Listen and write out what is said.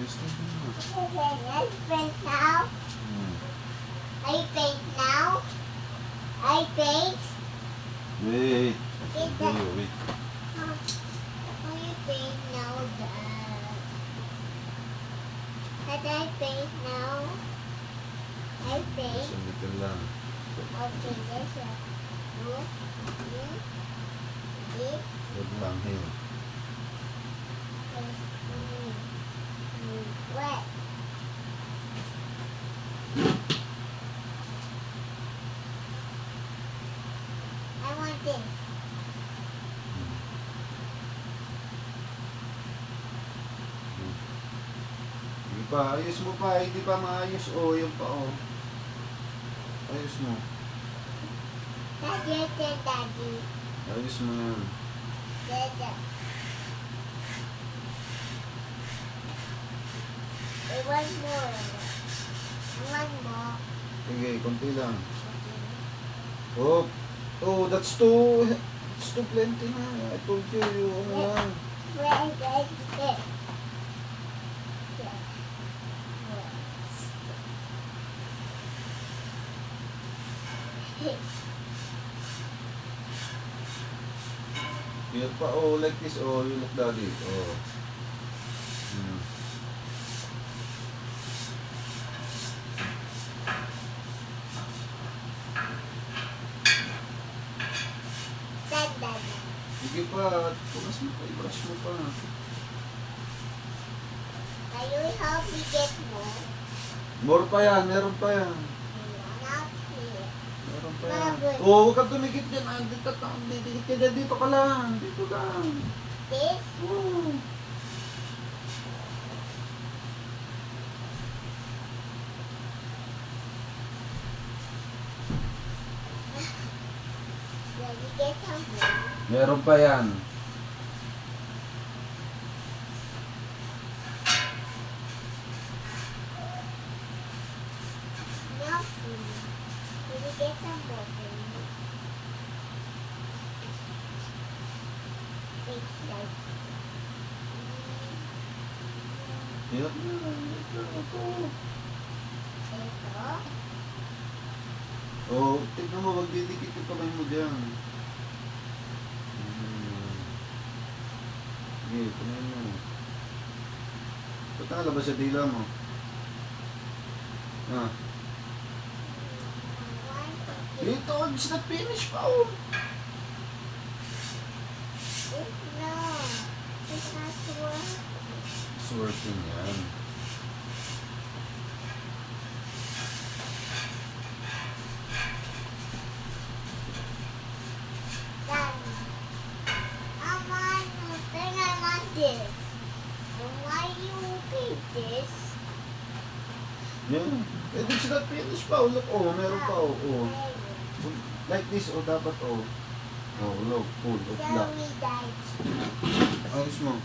Steady mo. Let's paint now. I paint now. I paint. Wait. Get Wait, the- wait. I paint now, Dad. Dad, I paint now. I paint. Sumikal lang. Okay, this one. Look. This. Huwag lang, hey. Wet. I want this. Hindi pa, ayos mo pa. Hindi pa maayos. Oh, yun pa, oh. Ayos mo. Daddy, Daddy. Ayos mo yan. Daddy. I want more. I want more. Sige, konti lang. Oh, oh, that's too plenty na. I told you, ano lang. Where is it? Here pa, oh, like this, oh, you look daddy, oh. Hmm. Daddy. Sige pa, punas mo pa, i-brush mo pa. Can you help me get more? More pa yan, meron pa yan. Not here. Meron pa yan. Baboy. Oh, huwag kang tumikit dyan, ah. Dito ka dyan, dito ka lang. Dito lang. This? Oh. Let me get some more. Meron pa yan. Nothing. Let me get some more. Please. It's like... Hirap na lang. Ito. Ito. Oh, tignan mo, magdidikit yung kamay mo dyan. Sige, kumain mo. Ba't nakalabas sa dila mo? Ah. Ito, it's not finished pa, oh. No. It's not work. It's working yan. Daddy. I want thing I want this. And why you paint this? Yan. It's not finished pa, oh. Look, oh, meron pa, oh. Oh. Like this, oh, dapat, oh. Oh, look, full of Tell black. me that. Ayos mo.